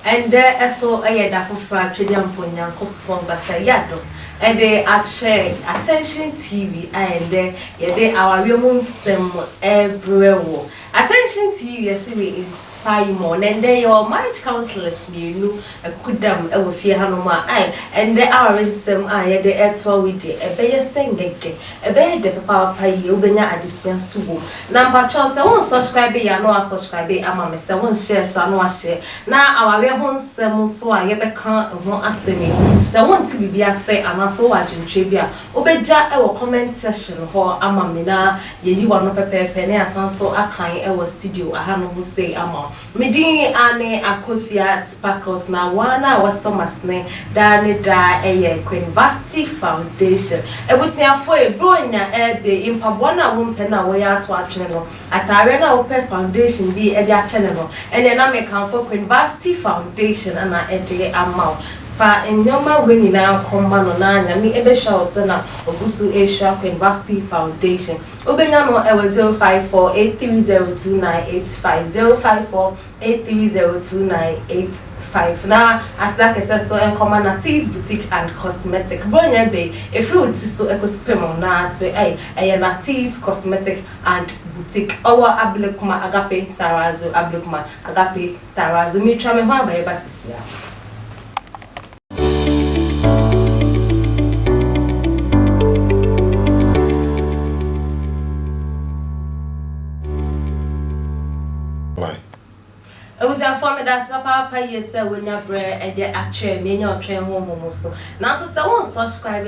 And there so a year for fractured young Ponyanko Pombasa Yado. And they are share Attention TV and there our women sem everywhere. Attention TV, yes, we inspire more. And they are marriage counselors, you could them over fear Hanoma. And they are in some eye, the earth with it. A bear singing, a bear the papa pay you, Benya addition subu. Number chance, I won't subscribe, I know I subscribe, I'm a miss, I won't share, so I know I share. Now our way home, some so I ever can't won't ask me. So I want to be a say, and also watching trivia. Obeja, our comment session, or Amamina, you are not prepared, penny, as so I can't. Our studio, I have no say among Medini Anne Akosia Sparkles now 1 hour summer snare, Dani Da a Queen Vasti Foundation. I was here for a bronya air day in Pabwana Wumpena way out to our channel at Arena Open Foundation be a channel, and then I may come for Queen Vasti Foundation and I a amount. Fa enyoma weni na komano na nya mi ebe sha osena obusu Asia University Foundation obenya no ewe 0548302985 0548302985 na as like I said so en komana Tees Boutique and Cosmetic bronya be e fruit so ecosystem na say na Tees Cosmetic and Boutique owa ablekuma agape tarazo mi twa me ho abaye basisia. I was informed that Papa yes when your bread and the actual many or train home so. Now so one subscribe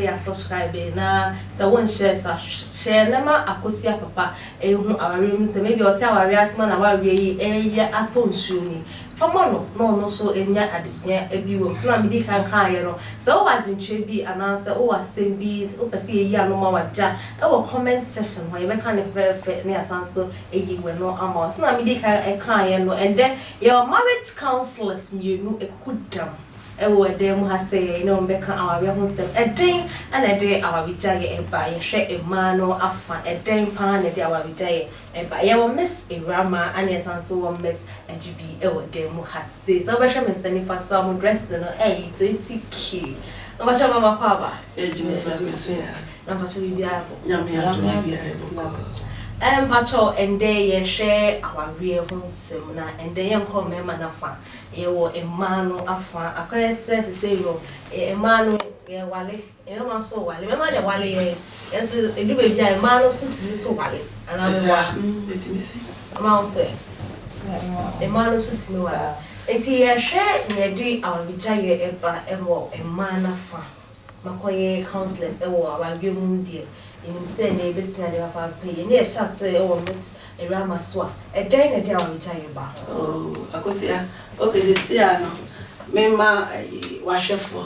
na so one share nama akosia papa ehu our rooms maybe or tell our reasons na our really aton shuni. Famono no so enya addition ebi wo so na me di kan no so wa dwentwe bi ananse o wasem bi o pese yi anoma waja e wo comment section ho ye be kan ne ne asanso eyi we no ama so na me di kan no and then your marriage counselors mienu ekudam ewo dem ha say no be kan awawe ho sem eden and eden awawe jaye eba ye hwe emano afa eden pa na de awawe jaye eba ye wo miss Irama and asanso wo miss agibi ewo dem ha say so be hwe miss ni fa some dress no 20k no ba chama mapa ba ejimi so be say na ba chama bia ko nyame ya bia Pacho and they ye share our real home semina and they young come manafa ye wo emano afa akoye say yo emano ye wale e ma so wale me ma de wale ye yes e du be bia emano so ti so wale ana me wa etimi si ma say emano so ti me wale enti ye share ye di our bijaye eba emo emana fa makoye counselors e wo our bi mu die instead na ebesia de papa pay na e sha say o miss Irama so e den na dia o chaye ba akosia okay sisi ano mema wa chefo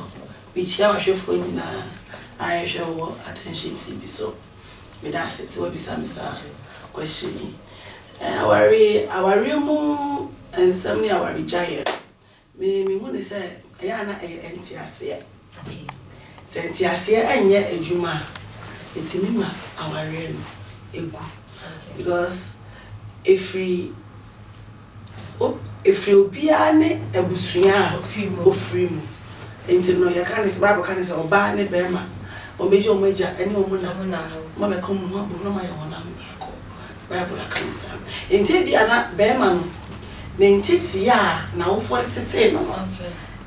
bichia wa chefo nyina ayehwe wo Attention TV so me da set we bisa misa question awari mu ensam ni awari jaye me hu ne say ya na entiase okay sentiase enye ejuma etimima aware no egu because every obia ne abusua ofrimu enti no ya kan se bible kan se oba ne bema omeje omeja ene omuna mo be kom mo bu no ma ye wona ko bible kan se enti bia na bema no me ntiti ya na wo for tete no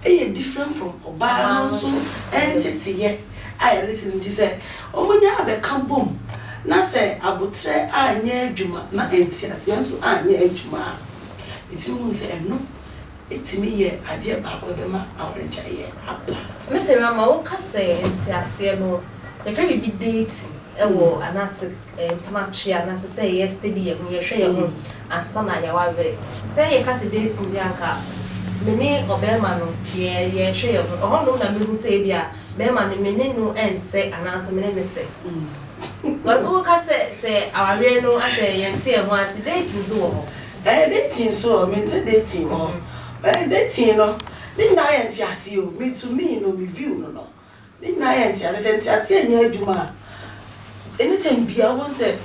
okay e different from oba no so entity ye I listen to say, Omonya abeka bom na say abotre anya adwuma na entiase nso anya adwuma isi mu say eno etimi ye ade ba ko be ma aworecha ye apa Mr. Rama wo ka say entiase no e fe bi date e wo anase mpamachi anase say yesterday ye hwe ye ho ansa na ya wa be say ye ka say date ndi anka meni obema no ye hwe ye ho no na me hu say bia Bema ni menenu ense ananso menenu se. But who ka say our real no ate yente ho ate dating so ho. Dating so me say dating ho. Dating no. Ni na yente ase o. Me to me no review no. Ni na yente ase anya adwuma. Anytime bia won say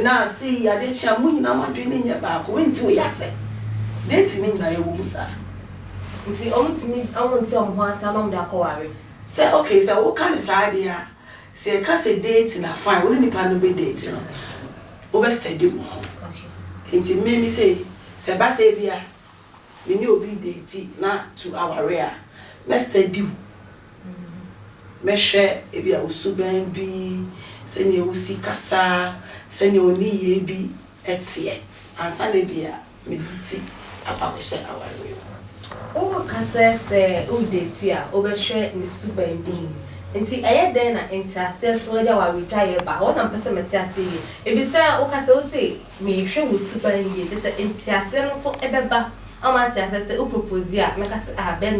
na see ya de chia mu nyina madwe ni nya ba ko wenti we yase. Dating ni na ye wo musa. nti omuntimi omho asa no mda akọware say okay say wo kan say dia say ka say date na fine wo ni pa no be date no wo be study mo okay nti me say ba say bia me ni obi date na to our area me study me share e bia usuban bi se ne usi kasa se ne oni ye bi etie ansa na bia me date apa ko share our area o kasa se o date a o be share ni suban bi nti eye den na nti access wo dia wa retire ba wo na mpese meti ate ye e bi se o kasa o se me hwe wo suban ye se nti access no so ebeba amati access o propose a me kasa be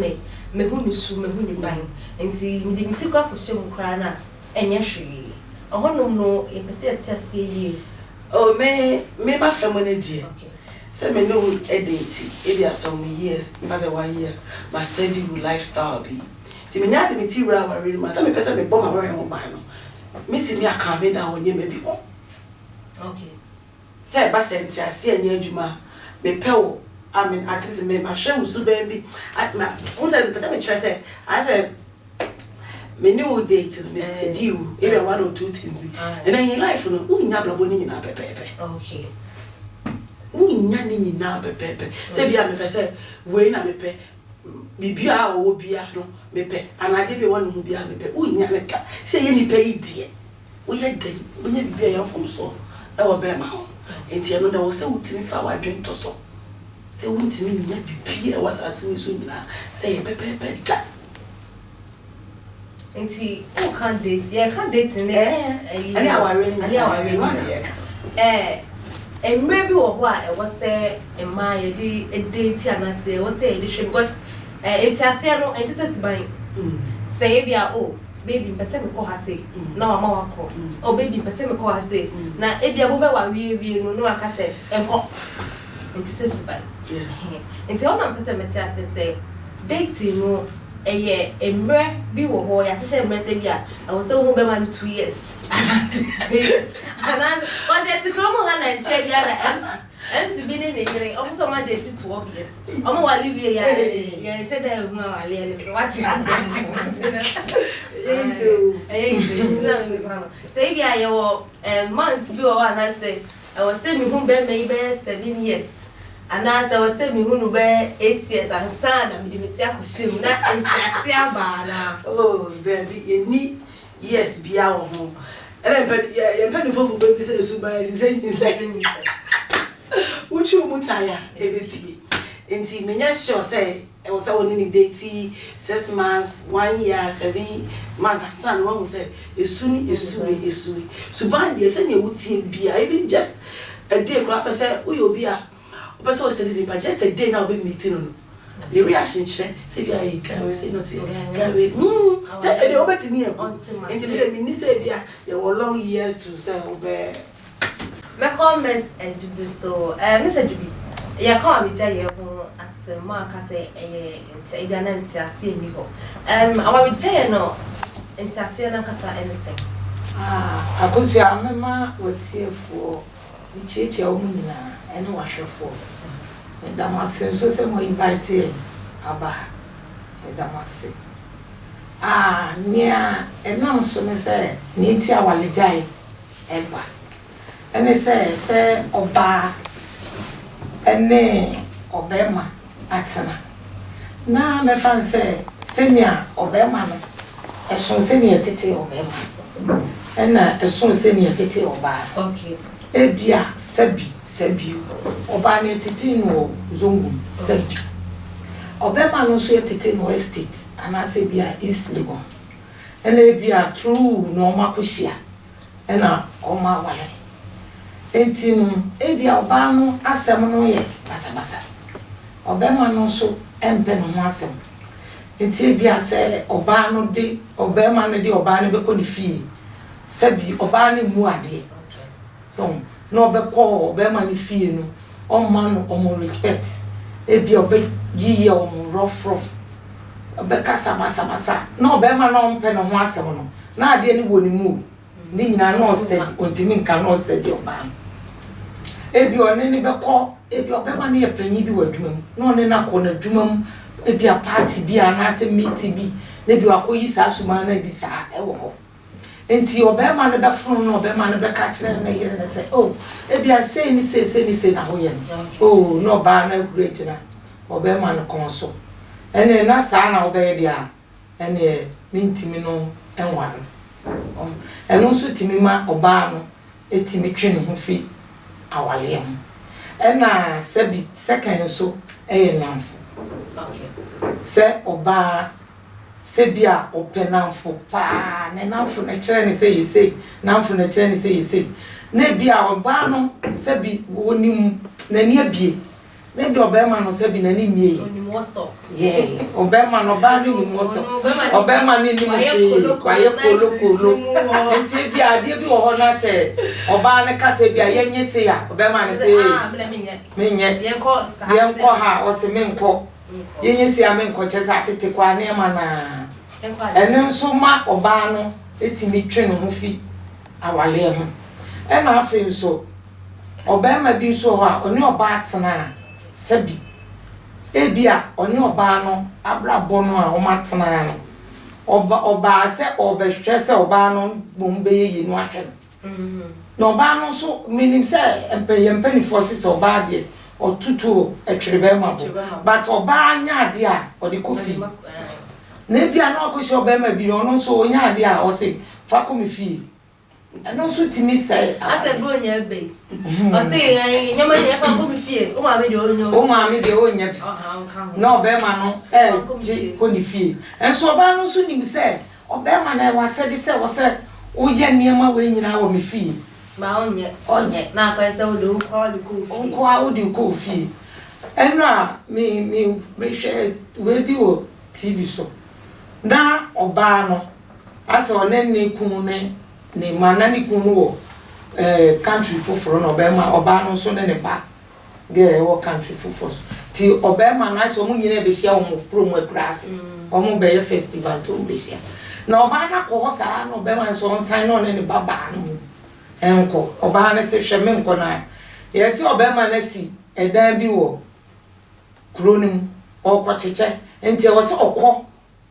me hu ni su me hu ni ban nti me di mti kra ko hye mu kra na enye hwe ohonom no e pese ate ase ye o me ba famo ne die say me no edit e be some years if I say 1 year my study with lifestyle be ti me nya de ti wura wa really ma say me pese me bo ma wura mo ban no me ti me aka me da wonye me bi o okay say ba senti ase anya adwuma me pe wo I mean at least me ma hwe usu ban bi ma who say me pese me kire say I say me new date me study you e be 1 or 2 things bi and then in life no unya blabo ni nyina pepepe okay unya ni nyina pepepe say bia me pese we na me pe bibia wo bia no me pe anade be wonu hu bia me pe unya ne ka say ye ni pe idie wo ye den wo nya bibia ya fom so e wo be ma ho enti eno na wo say wutimi fa wadwen to so say wuntimi nya bibia e wasase we so nyina say ye pepepe da enti o kan date ne ani aware emre bi wo ho a e wo say emma ye di date anase wo say e di hwe because enti ase no enti se suban say bia o baby mpese me ko ha say na mama wako o baby mpese me ko ha say na e bia bo be wa wie no aka say enko enti se suban enti ona mpese me ti ase say date no eye emre bi wo ho ya se emre se bia I wo say wo be ma 2 years anan was it kromo ha na nche bia na MC bi ne nyere omo so ma date 12 years omo wali wie ya se da hu wali ele so what say bia ye wo month bi wo anan say I was say me hu be me be 7 years ana say was say me hu no be 8 years and sana me di meti akoshim na entiase abana oh baby any yes bia wo ho ere mpani fo baby say so ba say uchi umutaya ebepi enti menya sure say e was say ni date 6 months 1 year 7 months and one say esuni so ban dey say na wutie bia even just a day kra pese uyo bia pese o study but just a day now be meeting no the reaction say bia e can we say not can we just a day obeti me enti me ni say bia you long years to say obe me comments Jubi so Mr. Jubi ya come abi jaye ho asema aka say enti bia na enti ase mi ho awa bi jaye no enti ase na kasa anything akosu amema wotiefo ncheche o munina ene wahwefo edamase so se mo invite aba edamase nia enam so me se ni ti awale jaye eba ene se oba ene obema atena na me fan se senia obema no eso senia tete obema ena eso senia tete oba okay ebia sabi oba ne tete no zongu sabi obema no so tete no estate ana se bia East Legon ena ebia true no makohia ena oma wale enti no ebia oba no asem no ye basabasa obema no so empe no ho asem enti ebia se oba no de obema no de oba no be ko ne fie sabi oba no mu ade so no obekọ obema ne fie no omma no omo respect ebia obe yiye omo rough obekasa basabasa no obema no ompe no ho asem no na ade ni woni mu ni nyina no steady ontimi nka no steady oba ebi one ni beko ebi obema ne yepanyi bi wadwuma mu no ne na ko na dwuma mu ebi a party bi anase meeting bi na bi akoyi sa suma na di sa e wo ho enti obema no be funu no obema no be ka kire na yire na say oh ebi a say ni say na ho ye oh no ba na great na obema no konso ene na sa na obe dia ene mintimi no enwase eno so timi ma oba no etimi twene ho fi awale ho ena sebi second so namfo se oba sebia openamfo pa na namfo na kire ne say yesi namfo na kire ne say yesi na bia oba no sebi wonim na ni abie na bia obema no sebi na ni mie onim woso obema no ba ni nim woso obema ni nim hwe kwaye kolo enti bia de bi wo ho na se oba ne ka se bia yenye se ya obema ne se menye yenko ha o se menko yenye se ya menko cheza atete kwa na ma na ene nso ma oba no etimi twe no ho fi awale ho ena afi nso obema bi nso ho a oni oba atena sebi ebia oni oba no abrabo no a o matena no oba se obehwe se oba no bombe ye no ahwe no oba no so minim se empeni forces oba de otutu etwere ma bo but oba anya ade a o de kofi na ebia no akoshi oba ma bi no so onya ade a o se fa komi fi no so timi say ase bro nya be o se nyoma nya fa komi fi o ma me de onya no be ma no ji komi fi enso oba no so nim say oba ma na wa se de se wo se o je niam we nyina wo me fi ma onye na kwa se o do kwa de ko fi onko a o de ko fi eno a me hwe we bi wo TV so na oba no ase onenne kunu ne manani kunu wo country foforo no obema oba no so ne ba ge wo country foforo ti obema na so mu nyina be hia wo mu promo class o mu be festival to be hia na oba na ko ho sa na obema so nsan no ne baba no enko oba na se hwe me nko na yesi obema na si edan bi wo kronim o ko cheche enti wo se okọ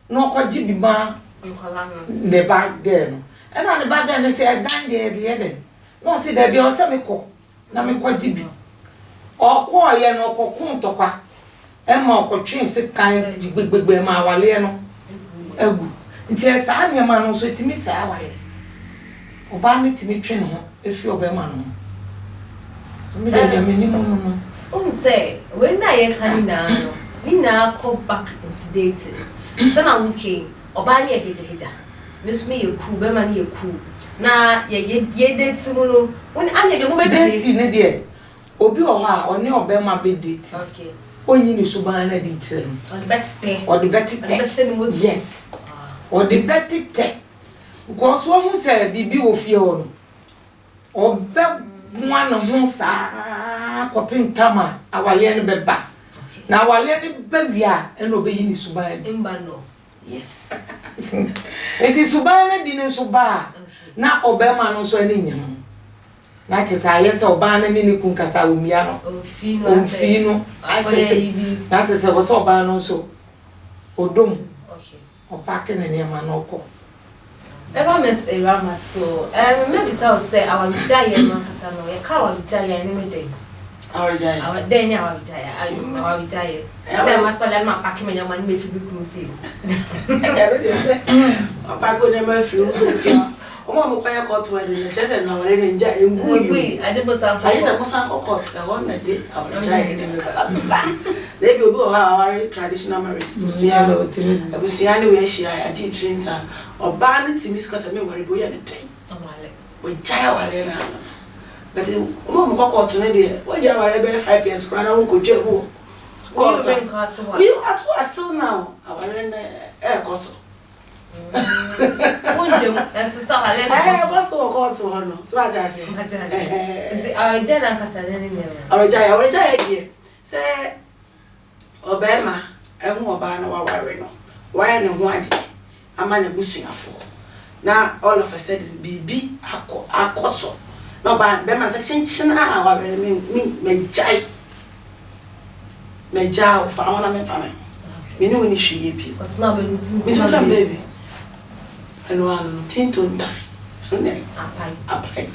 na okọ jibi ma ne ba de no ena ne ba de ne se edan de no se de bi o se me ko na me ko jibi okọ ye no okokun tokwa ema okotwe se kan gbegbegbe ma wale no agu nti esa anya ma no so etimi sa wale oba ne timi twe no efi obema no me de me ni no on say when na ye kan na no ni na ko back into dating sana wuke oba ne hejeheja mesme ye ku be ma ne ye ku na ye date mu no on anya be mo be date ne de obi o ha oni obema be date okay onyi ni suban na di trem o de betite yes o de betite ko so hu se bibi wo fie ho no o be nwa no hu sa ko pintama awale ne be ba na awale ne be bia e no be yi ni suban di mba no yes eti suban na di ne suba na obema no so ani nyam na chesa yesa oba na ni kun kasa omia no ofino asese na chesa wo so oba no so odom okay opake na ne ma no ko ever miss a rama so maybe so say our giant no kasa no ye ka our giant ni me dey our giant our dey our giant say masala ma pake me nyama ni me fi bi kun fi papa go ne ma fi omo mo kwa court wedding na chese na wale ne nja engu yi ajibosa ayisa mo san court ka won na de abujai ne kasa they be obi o ha our traditional marriage busuya ne we shia ya di trainsa oba ne timi suka se me ware bo ya ne den amale we jaya wale na but omo mo kwa court ne de we jaya wale be 5 years kra na won ko dwe ho court we are still now our koso Wonde sister Alena what's what call to her no so what I say our jana kasa ne ne our jaya die say obema ehu oba na wa ware no why ne ho ade ama na busuafo na all of a sudden bibi akoso no ba be ma say chinchin a wa ware me jai fa ona me fa me me no when she be but now be Miss baby and one tinto time apai